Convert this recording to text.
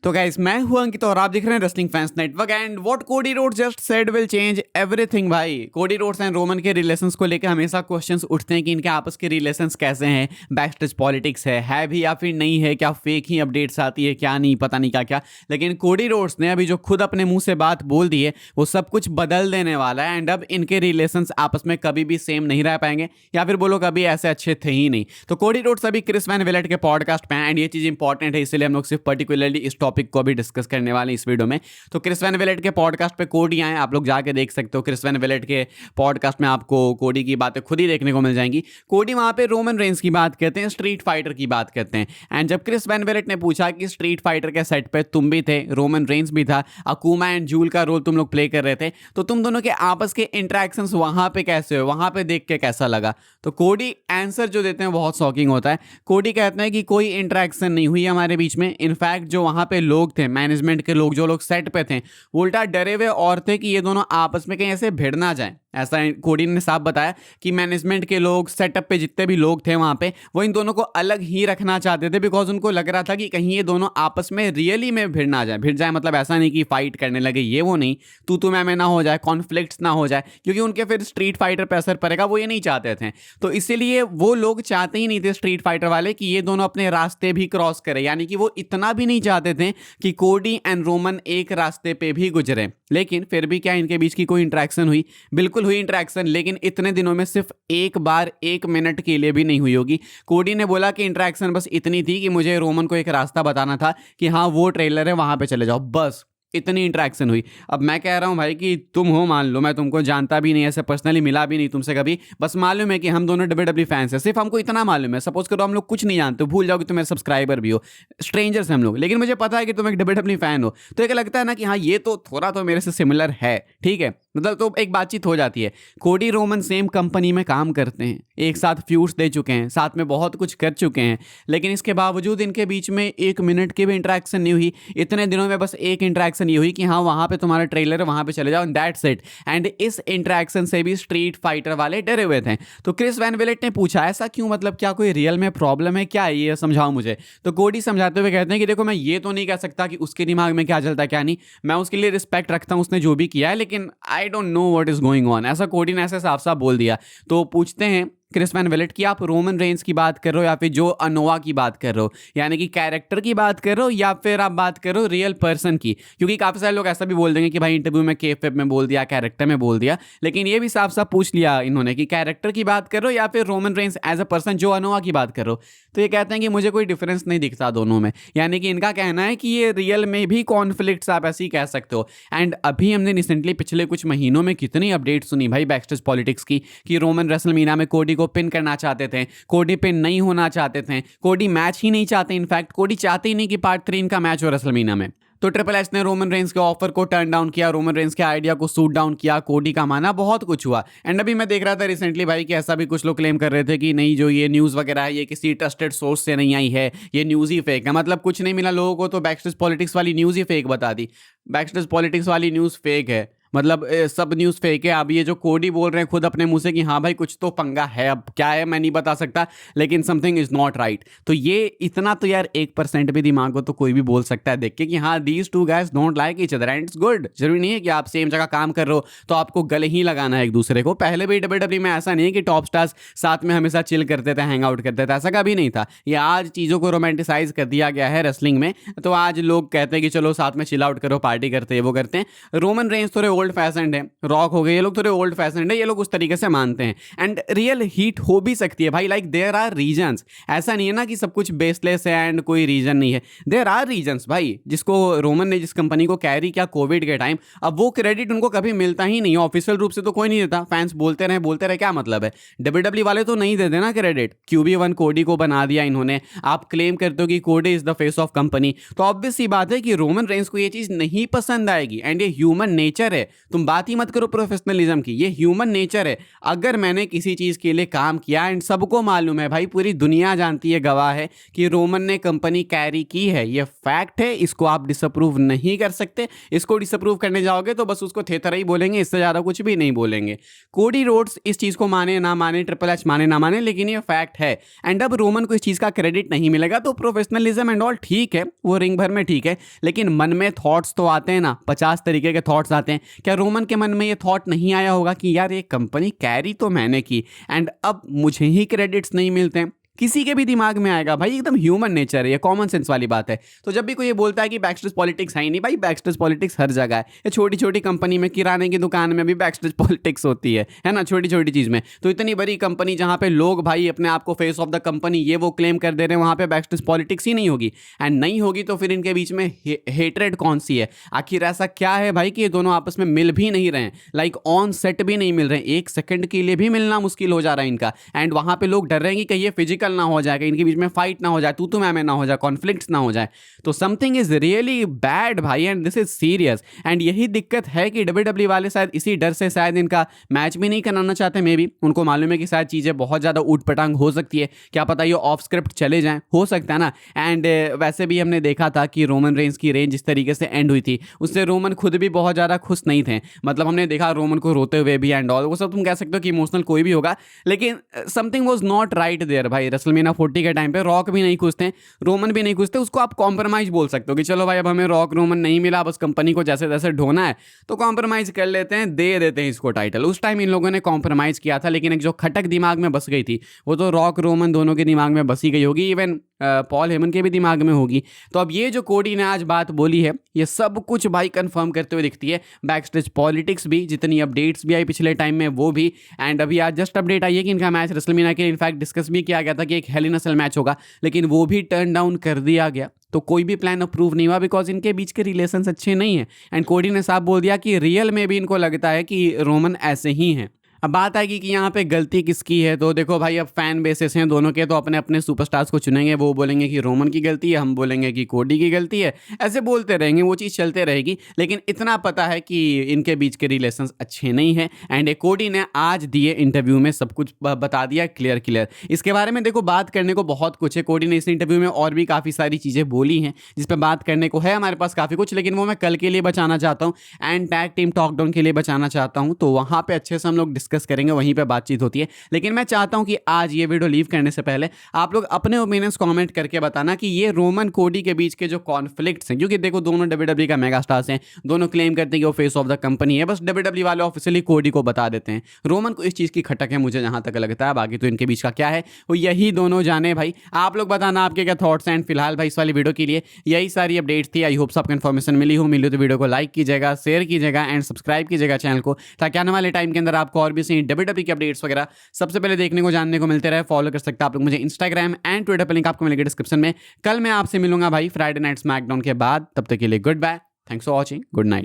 तो गाइस मैं हूं अंकित और आप देख रहे हैं wrestling fans network and what Cody Rhodes just said will change everything. भाई कोडी रोड्स एंड रोमन के रिलेशंस को लेकर हमेशा क्वेश्चंस उठते हैं कि इनके आपस के रिलेशंस कैसे हैं, बैकस्टेज पॉलिटिक्स है भी या फिर नहीं है, क्या फेक ही अपडेट्स आती है, क्या नहीं, पता नहीं क्या क्या। लेकिन कोडी रोड्स ने अभी जो खुद अपने मुंह से बात बोल दी है वो सब कुछ बदल देने वाला है एंड अब इनके रिलेशंस आपस में कभी भी सेम नहीं रह पाएंगे या फिर बोलो कभी ऐसे अच्छे थे ही नहीं। तो कोडी रोड्स अभी क्रिस वैन विलेट के पॉडकास्ट पे हैं एंड ये चीज़ इंपॉर्टेंट है, इसलिए हम लोग सिर्फ पर्टिकुलरली इस टॉपिक को भी डिस्कस करने वाले इस वीडियो में। तो क्रिस वैन विलेट के पॉडकास्ट पे कोडी आए, आप लोग जाके देख सकते हो। क्रिस वैन विलेट के पॉडकास्ट में आपको कोडी की बातें खुद ही देखने को मिल जाएंगी। कोडी वहां पे रोमन रेंस की बात करते हैं, स्ट्रीट फाइटर की बात करते हैं एंड जब क्रिस वैन विलेट ने पूछा कि स्ट्रीट फाइटर के सेट पे तुम भी थे, रोमन रेंस भी था, अकूमा एंड जूल का रोल तुम लोग प्ले कर रहे थे, तो तुम दोनों के आपस के इंटरेक्शंस वहां पे कैसे हो, वहां पे देख के कैसा लगा। तो कोडी आंसर जो देते हैं बहुत शॉकिंग होता है। कोडी कहते हैं कि कोई इंटरेक्शन नहीं हुई हमारे बीच में। इनफैक्ट जो वहां पे लोग थे, मैनेजमेंट के लोग, जो लोग सेट पे थे, वो उल्टा डरे हुए और थे कि ये दोनों आपस में कहीं ऐसे भिड़ ना जाए। ऐसा कोडी ने साफ बताया कि मैनेजमेंट के लोग, सेटअप पे जितने भी लोग थे वहां पे, वो इन दोनों को अलग ही रखना चाहते थे बिकॉज उनको लग रहा था कि कहीं ये दोनों आपस में रियली में भिड़ ना जाए। भिड़ जाए मतलब ऐसा नहीं कि फाइट करने लगे, ये वो नहीं, तू मैं ना हो जाए, कॉन्फ्लिक्ट्स ना हो जाए, क्योंकि उनके फिर स्ट्रीट फाइटर पे असर पड़ेगा, वो ये नहीं चाहते थे। तो इसीलिए वो लोग चाहते ही नहीं थे, स्ट्रीट फाइटर वाले, कि ये दोनों अपने रास्ते भी क्रॉस करें। यानी कि वो इतना भी नहीं चाहते थे कि कोडी एंड रोमन एक रास्ते पे भी गुजरे। लेकिन फिर भी क्या इनके बीच की कोई इंटरेक्शन हुई? बिल्कुल हुई इंटरेक्शन, लेकिन इतने दिनों में सिर्फ एक बार 1 मिनट के लिए भी नहीं हुई होगी। कोडी ने बोला कि इंटरेक्शन बस इतनी थी कि मुझे रोमन को एक रास्ता बताना था कि हाँ वो ट्रेलर है, वहां पे चले जाओ, बस इतनी इंटरेक्शन हुई। अब मैं कह रहा हूं भाई कि तुम हो, मान लो मैं तुमको जानता भी नहीं, ऐसे पर्सनली मिला भी नहीं तुमसे कभी, बस मालूम है कि हम दोनों WWE फैंस हैं, सिर्फ हमको इतना मालूम है। सपोज करो हम लोग कुछ नहीं जानते, भूल जाओ कि तुम मेरे सब्सक्राइबर भी हो, स्ट्रेंजर्स हम लोग, लेकिन मुझे पता है कि तुम एक WWE फैन हो, तो एक लगता है ना कि हाँ ये तो थोड़ा तो मेरे से सिमिलर है, ठीक है, मतलब तो एक बातचीत हो जाती है। कोडी रोमन सेम कंपनी में काम करते हैं, एक साथ फ्यूड्स दे चुके हैं, साथ में बहुत कुछ कर चुके हैं, लेकिन इसके बावजूद इनके बीच में 1 मिनट की भी इंटरेक्शन नहीं हुई। इतने दिनों में बस एक इंटरेक्शन ये हुई कि हाँ वहाँ पे तुम्हारा ट्रेलर है, वहाँ पे चले जाओ, दैट्स इट। एंड इस इंटरेक्शन से भी स्ट्रीट फाइटर वाले डरे हुए थे। तो क्रिस वैन विलेट ने पूछा ऐसा क्यों, मतलब क्या कोई रियल में प्रॉब्लम है क्या, ये समझाओ मुझे। तो कोडी समझाते हुए कहते हैं कि देखो मैं ये तो नहीं कह सकता कि उसके दिमाग में क्या चलता है क्या नहीं, मैं उसके लिए रिस्पेक्ट रखता हूँ, उसने जो भी किया है, लेकिन I don't know what is going on. ऐसा कोडी ने ऐसे साफ साफ बोल दिया। तो पूछते हैं क्रिस वैन विलेट कि आप रोमन रेंस की बात कर रहे हो या फिर जो अनोवा की बात कर रहे हो, यानी कि कैरेक्टर की बात कर रहे हो या फिर आप बात कर रहे हो रियल पर्सन की? क्योंकि काफी सारे लोग ऐसा भी बोल देंगे कि भाई इंटरव्यू में केएफएफ में बोल दिया, कैरेक्टर में बोल दिया, लेकिन ये भी साफ साफ पूछ लिया इन्होंने कि कैरेक्टर की बात कर रहे हो या फिर Roman Reigns as a person, जो अनोवा की बात कर रहे हो। तो ये कहते हैं कि मुझे कोई डिफरेंस नहीं दिखता दोनों में, यानी कि इनका कहना है कि ये रियल में भी कॉन्फ्लिक्ट्स आप ऐसे ही कह सकते हो। एंड अभी हमने रिसेंटली पिछले कुछ महीनों में कितनी अपडेट सुनी भाई बैकस्टेज पॉलिटिक्स की, कि रोमन रेसलमीनिया में कोडी को पिन करना चाहते थे, कोडी पिन नहीं होना चाहते थे, कोडी मैच ही नहीं चाहते, इनफैक्ट कोडी चाहते ही नहीं कि पार्ट 3 इनका मैच हो रेसलमीनिया में। तो ट्रिपल एच ने रोमन रेंस के ऑफर को टर्न डाउन किया, रोमन रेंस के आइडिया को सूट डाउन किया, कोडी का माना, बहुत कुछ हुआ। एंड अभी मैं देख रहा था रिसेंटली भाई कि ऐसा भी कुछ लोग क्लेम कर रहे थे कि नहीं, जो ये न्यूज़ वगैरह है ये किसी ट्रस्टेड सोर्स से नहीं आई है, ये न्यूज़ ही फेक है। मतलब कुछ नहीं मिला लोगों को तो बैकस्टेज पॉलिटिक्स वाली न्यूज़ ही फेक बता दी। बैकस्टेज पॉलिटिक्स वाली न्यूज़ फेक है, मतलब सब न्यूज़ फेक है। अब ये जो कोडी बोल रहे हैं खुद अपने मुंह से कि हाँ भाई कुछ तो पंगा है, अब क्या है मैं नहीं बता सकता, लेकिन समथिंग इज नॉट राइट। तो ये इतना तो यार 1% भी दिमाग हो तो कोई भी बोल सकता है देख के कि हाँ these two guys don't like each other and it's good. जरूरी नहीं है कि आप सेम जगह काम कर रहे हो तो आपको गले ही लगाना है एक दूसरे को। पहले भी WWE में ऐसा नहीं है कि टॉप स्टार्स साथ में हमेशा चिल करते थे, हैंग आउट करते थे, ऐसा कभी नहीं था। ये आज चीज़ों को रोमांटिसाइज कर दिया गया है रेसलिंग में, तो आज लोग कहते हैं कि चलो साथ में चिल आउट करो, पार्टी करते हैं, वो करते हैं। रोमन रेंस थोड़े ओल्ड फैशनड है, रॉक हो गए, ये लोग थोड़े ओल्ड फैशनड है, ये लोग उस तरीके से मानते हैं। एंड रियल हीट हो भी सकती है भाई, लाइक देयर आर रीजंस। ऐसा नहीं है ना कि सब कुछ बेसलेस है एंड कोई रीजन नहीं है, देयर आर रीजंस भाई। जिसको रोमन ने जिस कंपनी को कैरी किया कोविड के टाइम, अब वो क्रेडिट उनको कभी मिलता ही नहीं है, ऑफिशियल रूप से तो कोई नहीं देता। फैंस बोलते रहे, क्या मतलब है? WWE वाले तो नहीं देते ना क्रेडिट। QB1 कोडी को बना दिया इन्होंने, आप क्लेम करते हो कि कोडी is the face of company, तो ऑब्वियस सी बात है कि रोमन रेंस को ये चीज नहीं पसंद आएगी। एंड ये ह्यूमन नेचर है है। तुम बात ही मत करो प्रोफेशनलिज्म की, ये ह्यूमन नेचर है। अगर मैंने किसी चीज़ के लिए काम किया एंड सबको मालूम है भाई, पूरी दुनिया जानती है, गवाह है कि रोमन ने कंपनी कैरी की है, ये फैक्ट है, इसको आप डिसअप्रूव नहीं कर सकते। इसको डिसअप्रूव करने जाओगे तो बस उसको थेथरा ही बोलेंगे, इससे ज़्यादा कुछ भी नहीं बोलेंगे। कोडी रोड्स इस चीज़ को माने ना माने, ट्रिपल एच माने ना माने, लेकिन ये फैक्ट है। एंड अब रोमन को इस चीज़ का क्रेडिट नहीं मिलेगा तो प्रोफेशनलिज्म एंड ऑल ठीक है, वो रिंग भर में ठीक है, लेकिन मन में थॉट्स तो आते हैं ना, 50 तरीके के थॉट्स आते हैं। क्या रोमन के मन में ये थॉट नहीं आया होगा कि यार ये कंपनी कैरी तो मैंने की एंड अब मुझे ही क्रेडिट्स नहीं मिलते हैं? किसी के भी दिमाग में आएगा भाई, एकदम ह्यूमन नेचर है, ये कॉमन सेंस वाली बात है। तो जब भी कोई ये बोलता है कि बैकस्टेज पॉलिटिक्स है ही नहीं, भाई बैकस्टेज पॉलिटिक्स हर जगह है। ये छोटी छोटी कंपनी में, किराने की दुकान में भी बैकस्टेज पॉलिटिक्स होती है ना, छोटी छोटी चीज़ में। तो इतनी बड़ी कंपनी जहाँ पे लोग भाई अपने आप को फेस ऑफ द कंपनी ये वो क्लेम कर दे रहे हैं, वहाँ पे बैकस्टेज पॉलिटिक्स ही नहीं होगी। एंड नहीं होगी तो फिर इनके बीच में हेट्रेड कौन सी है? आखिर ऐसा क्या है भाई कि ये दोनों आपस में मिल भी नहीं रहे हैं, लाइक ऑन सेट भी नहीं मिल रहे हैं, एक सेकंड के लिए भी मिलना मुश्किल हो जा रहा है इनका। एंड वहाँ पे लोग डर रहे हैं कि कहीं ये फिजिकल ना हो जाएगा, इनके बीच में फाइट ना हो जाए, तू मैं ना हो जाए, कॉन्फ्लिक्ट्स ना हो जाए। तो समथिंग इज रियली बैड भाई, and this is serious. And यही दिक्कत है कि WWE वाले शायद इसी डर से शायद इनका मैच भी नहीं कराना चाहते। मे बी उनको मालूम है कि शायद चीज़ें बहुत ज़्यादा ऊट पटांग हो सकती है, क्या पता ये ऑफ स्क्रिप्ट चले जाएं, हो सकता है ना। एंड वैसे भी हमने देखा था कि रोमन रेंज की रेंज इस तरीके से एंड हुई थी, उससे रोमन खुद भी बहुत ज़्यादा खुश नहीं थे। मतलब हमने देखा रोमन को रोते हुए भी एंड ऑल, वो सब तुम कह सकते हो कि इमोशनल कोई भी होगा, लेकिन something was not right there भाई। रेसलमेनिया 40 के टाइम पे रॉक भी नहीं खुश थे, रोमन भी नहीं खुश थे, उसको आप कॉम्प्रोमाइज बोल सकते हो कि चलो भाई अब हमें रॉक रोमन नहीं मिला, बस कंपनी को जैसे तैसे ढोना है तो कॉम्प्रोमाइज कर लेते हैं, दे देते हैं इसको टाइटल। उस टाइम इन लोगों ने कॉम्प्रोमाइज किया था, लेकिन एक जो खटक दिमाग में बस गई थी वो तो रॉक रोमन दोनों के दिमाग में बसी गई होगी, इवन पॉल हेमन के भी दिमाग में होगी। तो अब ये जो कोडी ने आज बात बोली है, ये सब कुछ भाई कंफर्म करते हुए दिखती है। बैकस्टेज पॉलिटिक्स भी, जितनी अपडेट्स भी आई पिछले टाइम में वो भी, एंड अभी आज जस्ट अपडेट आई है कि इनका मैच रेसलमेनिया के इनफैक्ट डिस्कस भी किया गया था कि एक हेल इन अ सेल मैच होगा, लेकिन वो भी टर्न डाउन कर दिया गया। तो कोई भी प्लान अप्रूव नहीं हुआ बिकॉज इनके बीच के रिलेशंस अच्छे नहीं हैं। एंड कोडी ने साफ बोल दिया कि रियल में भी इनको लगता है कि रोमन ऐसे ही हैं। अब बात आएगी कि यहाँ पे गलती किसकी है, तो देखो भाई अब फैन बेसिस हैं दोनों के, तो अपने अपने सुपरस्टार्स को चुनेंगे, वो बोलेंगे कि रोमन की गलती है, हम बोलेंगे कि कोडी की गलती है, ऐसे बोलते रहेंगे, वो चीज़ चलते रहेगी। लेकिन इतना पता है कि इनके बीच के रिलेशंस अच्छे नहीं हैं। एंड कोडी ने आज दिए इंटरव्यू में सब कुछ बता दिया क्लियर। इसके बारे में देखो बात करने को बहुत कुछ है, कोडी ने इस इंटरव्यू में और भी काफ़ी सारी चीज़ें बोली हैं जिस पर बात करने को है हमारे पास काफ़ी कुछ, लेकिन वो मैं कल के लिए बचाना चाहता हूँ एंड टैग टीम टॉकडाउन के लिए बचाना चाहता हूँ। तो वहाँ पर अच्छे से हम लोग डिस्कस करेंगे, वहीं पे बातचीत होती है। लेकिन मैं चाहता हूं कि आज ये वीडियो लीव करने से पहले आप लोग अपने ओपिनियंस कमेंट करके बताना कि ये रोमन कोडी के बीच के जो कॉन्फ्लिक्ट्स हैं, क्योंकि देखो दोनों WWE का मेगा स्टार्स हैं, दोनों क्लेम करते हैं कि वो फेस ऑफ द कंपनी है, बस WWE वाले ऑफिशियली कोडी को बता देते हैं। रोमन को इस चीज़ की खटक है मुझे जहां तक लगता है, बाकी तो इनके बीच का क्या है वो यही दोनों जाने भाई। आप लोग बताना आपके क्या थॉट्स एंड फिलहाल भाई इस वाली वीडियो के लिए यही सारी अपडेट्स थी। आई होप सबको इन्फॉर्मेशन मिली तो वीडियो को लाइक कीजिएगा, शेयर कीजिएगा एंड सब्सक्राइब कीजिएगा चैनल को, ताकि आने वाले टाइम के अंदर आपको और भी सही WWE की अपडेट्स वगैरह सबसे पहले देखने को जानने को मिलते रहे। फॉलो कर सकते हैं आप लोग मुझे इंस्टाग्राम एंड ट्विटर पर, लिंक आपको मिलेगा डिस्क्रिप्शन में। कल मैं आपसे मिलूंगा भाई फ्राइडे नाइट स्मैकडाउन के बाद, तब तक के लिए good bye, thanks for watching, good night.